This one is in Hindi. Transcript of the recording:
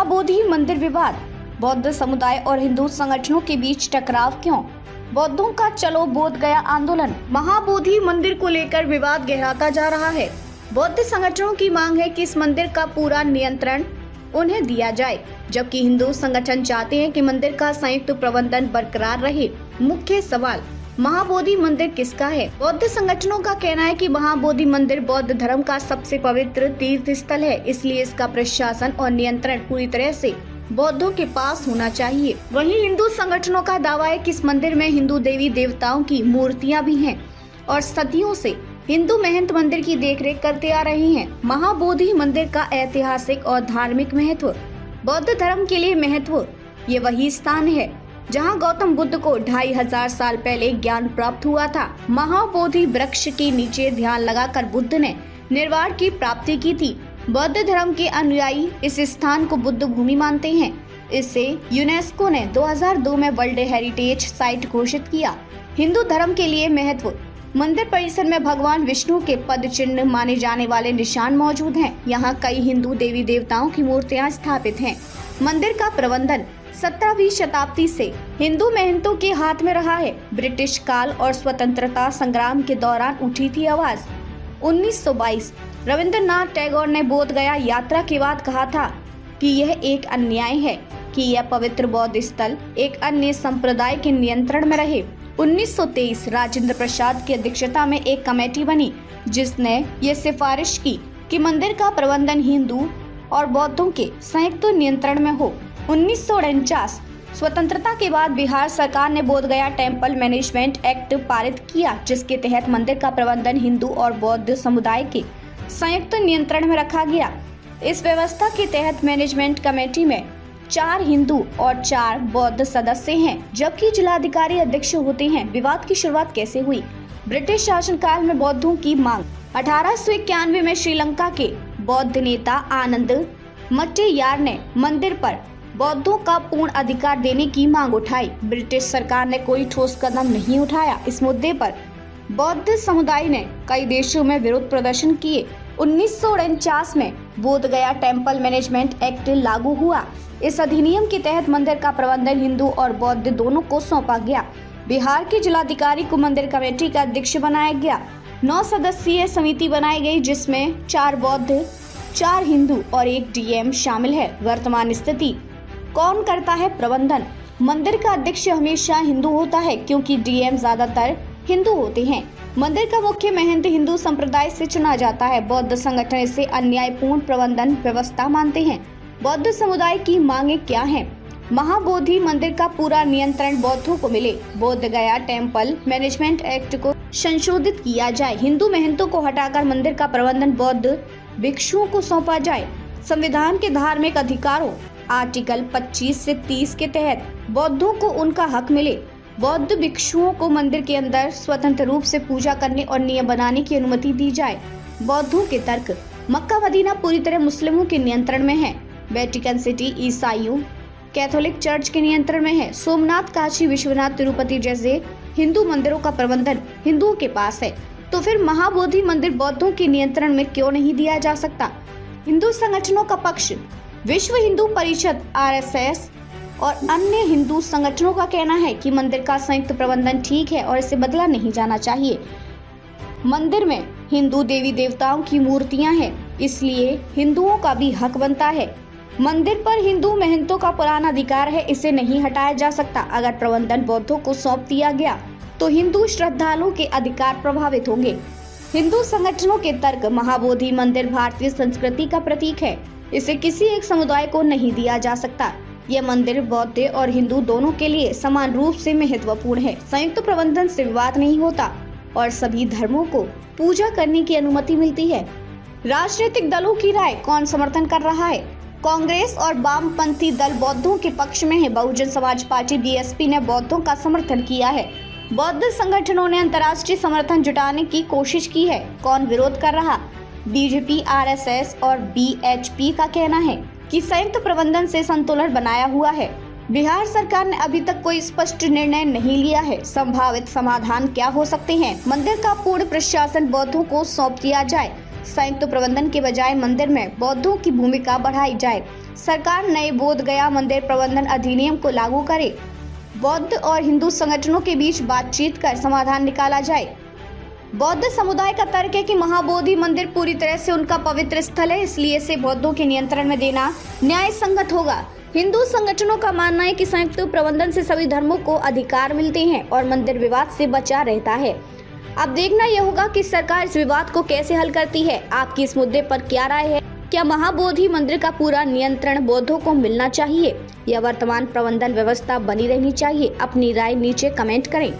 महाबोधि मंदिर विवाद, बौद्ध समुदाय और हिंदू संगठनों के बीच टकराव क्यों? बौद्धों का चलो बोध गया आंदोलन। महाबोधि मंदिर को लेकर विवाद गहराता जा रहा है। बौद्ध संगठनों की मांग है कि इस मंदिर का पूरा नियंत्रण उन्हें दिया जाए, जबकि हिंदू संगठन चाहते हैं कि मंदिर का संयुक्त प्रबंधन बरकरार रहे। मुख्य सवाल, महाबोधि मंदिर किसका है? बौद्ध संगठनों का कहना है कि महाबोधि मंदिर बौद्ध धर्म का सबसे पवित्र तीर्थ स्थल है, इसलिए इसका प्रशासन और नियंत्रण पूरी तरह से बौद्धों के पास होना चाहिए। वहीं हिंदू संगठनों का दावा है कि इस मंदिर में हिंदू देवी देवताओं की मूर्तियां भी हैं और सदियों से हिंदू महंत मंदिर की देखरेख करते आ रहे हैं। महाबोधि मंदिर का ऐतिहासिक और धार्मिक महत्व, बौद्ध धर्म के लिए महत्व, ये वही स्थान है जहां गौतम बुद्ध को 2500 साल पहले ज्ञान प्राप्त हुआ था। महाबोधि वृक्ष के नीचे ध्यान लगाकर बुद्ध ने निर्वाण की प्राप्ति की थी। बौद्ध धर्म के अनुयायी इस स्थान को बुद्ध भूमि मानते हैं। इसे यूनेस्को ने 2002 में वर्ल्ड हेरिटेज साइट घोषित किया। हिंदू धर्म के लिए महत्व, मंदिर परिसर में भगवान विष्णु के पद चिन्ह माने जाने वाले निशान मौजूद हैं। यहाँ कई हिंदू देवी देवताओं की मूर्तियां स्थापित हैं। मंदिर का प्रबंधन 17वीं शताब्दी से हिंदू महंतों के हाथ में रहा है। ब्रिटिश काल और स्वतंत्रता संग्राम के दौरान उठी थी आवाज। 1922 रविंद्रनाथ टैगोर ने बोध गया यात्रा के बाद कहा था कि यह एक अन्याय है कि यह पवित्र बौद्ध स्थल एक अन्य संप्रदाय के नियंत्रण में रहे। 1923 राजेंद्र प्रसाद की अध्यक्षता में एक कमेटी बनी जिसने ये सिफारिश की कि मंदिर का प्रबंधन हिंदू और बौद्धों के संयुक्त नियंत्रण में हो। 1949 स्वतंत्रता के बाद बिहार सरकार ने बोध गया टेम्पल मैनेजमेंट एक्ट पारित किया, जिसके तहत मंदिर का प्रबंधन हिंदू और बौद्ध समुदाय के संयुक्त नियंत्रण में रखा गया। इस व्यवस्था के तहत मैनेजमेंट कमेटी में 4 हिंदू और 4 बौद्ध सदस्य हैं, जबकि जिलाधिकारी अध्यक्ष होते हैं। विवाद की शुरुआत कैसे हुई? ब्रिटिश शासनकाल में बौद्धों की मांग। 1891 में श्रीलंका के बौद्ध नेता आनंद मट्टेयार ने मंदिर पर बौद्धों का पूर्ण अधिकार देने की मांग उठाई। ब्रिटिश सरकार ने कोई ठोस कदम नहीं उठाया। इस मुद्दे पर बौद्ध समुदाय ने कई देशों में विरोध प्रदर्शन किए। 1949 में बोध गया टेम्पल मैनेजमेंट एक्ट लागू हुआ। इस अधिनियम के तहत मंदिर का प्रबंधन हिंदू और बौद्ध दोनों को सौंपा गया। बिहार के जिलाधिकारी को मंदिर कमेटी का अध्यक्ष बनाया गया। 9 सदस्यीय समिति बनाई गई, जिसमें 4 बौद्ध, 4 हिंदू और 1 डीएम शामिल है। वर्तमान स्थिति, कौन करता है प्रबंधन? मंदिर का अध्यक्ष हमेशा हिंदू होता है, क्योंकि डीएम ज्यादातर हिंदू होते हैं। मंदिर का मुख्य महंत हिंदू संप्रदाय से चुना जाता है। बौद्ध संगठन इसे अन्यायपूर्ण प्रबंधन व्यवस्था मानते हैं। बौद्ध समुदाय की मांगे क्या हैं? महाबोधि मंदिर का पूरा नियंत्रण बौद्धों को मिले। बोध गया टेम्पल मैनेजमेंट एक्ट को संशोधित किया जाए। हिंदू महंतों को हटाकर मंदिर का प्रबंधन बौद्ध भिक्षुओं को सौंपा जाए। संविधान के धार्मिक अधिकारों आर्टिकल 25 से 30 के तहत बौद्धों को उनका हक मिले। बौद्ध भिक्षुओं को मंदिर के अंदर स्वतंत्र रूप से पूजा करने और नियम बनाने की अनुमति दी जाए। बौद्धों के तर्क, मक्का मदीना पूरी तरह मुस्लिमों के नियंत्रण में है। वेटिकन सिटी ईसाइयों कैथोलिक चर्च के नियंत्रण में है। सोमनाथ, काशी विश्वनाथ, तिरुपति जैसे हिंदू मंदिरों का प्रबंधन हिंदुओं के पास है। तो फिर महाबोधि मंदिर बौद्धों के नियंत्रण में क्यों नहीं दिया जा सकता? हिंदू संगठनों का पक्ष, विश्व हिंदू परिषद आरएसएस और अन्य हिंदू संगठनों का कहना है कि मंदिर का संयुक्त प्रबंधन ठीक है और इसे बदला नहीं जाना चाहिए। मंदिर में हिंदू देवी देवताओं की मूर्तियां हैं, इसलिए हिंदुओं का भी हक बनता है। मंदिर पर हिंदू महंतों का पुराना अधिकार है, इसे नहीं हटाया जा सकता। अगर प्रबंधन बौद्धों को सौंप दिया गया तो हिंदू श्रद्धालुओं के अधिकार प्रभावित होंगे। हिंदू संगठनों के तर्क, महाबोधि मंदिर भारतीय संस्कृति का प्रतीक है, इसे किसी एक समुदाय को नहीं दिया जा सकता। यह मंदिर बौद्ध और हिंदू दोनों के लिए समान रूप से महत्वपूर्ण है। संयुक्त प्रबंधन से विवाद नहीं होता और सभी धर्मों को पूजा करने की अनुमति मिलती है। राजनीतिक दलों की राय, कौन समर्थन कर रहा है? कांग्रेस और वामपंथी दल बौद्धों के पक्ष में है। बहुजन समाज पार्टी बीएसपी ने बौद्धों का समर्थन किया है। बौद्ध संगठनों ने अंतर्राष्ट्रीय समर्थन जुटाने की कोशिश की है। कौन विरोध कर रहा? बीजेपी, आरएसएस और बीएचपी का कहना है कि संयुक्त प्रबंधन से संतुलन बनाया हुआ है। बिहार सरकार ने अभी तक कोई स्पष्ट निर्णय नहीं लिया है। संभावित समाधान क्या हो सकते हैं? मंदिर का पूर्ण प्रशासन बौद्धों को सौंप दिया जाए। संयुक्त प्रबंधन के बजाय मंदिर में बौद्धों की भूमिका बढ़ाई जाए। सरकार नए बोध गया मंदिर प्रबंधन अधिनियम को लागू करे। बौद्ध और हिंदू संगठनों के बीच बातचीत कर समाधान निकाला जाए। बौद्ध समुदाय का तर्क है कि महाबोधि मंदिर पूरी तरह से उनका पवित्र स्थल है, इसलिए इसे बौद्धों के नियंत्रण में देना न्याय संगत होगा। हिंदू संगठनों का मानना है कि संयुक्त प्रबंधन से सभी धर्मों को अधिकार मिलते हैं और मंदिर विवाद से बचा रहता है। अब देखना यह होगा कि सरकार इस विवाद को कैसे हल करती है। आपकी इस मुद्दे पर क्या राय है? क्या महाबोधि मंदिर का पूरा नियंत्रण बौद्धों को मिलना चाहिए या वर्तमान प्रबंधन व्यवस्था बनी रहनी चाहिए? अपनी राय नीचे कमेंट करें।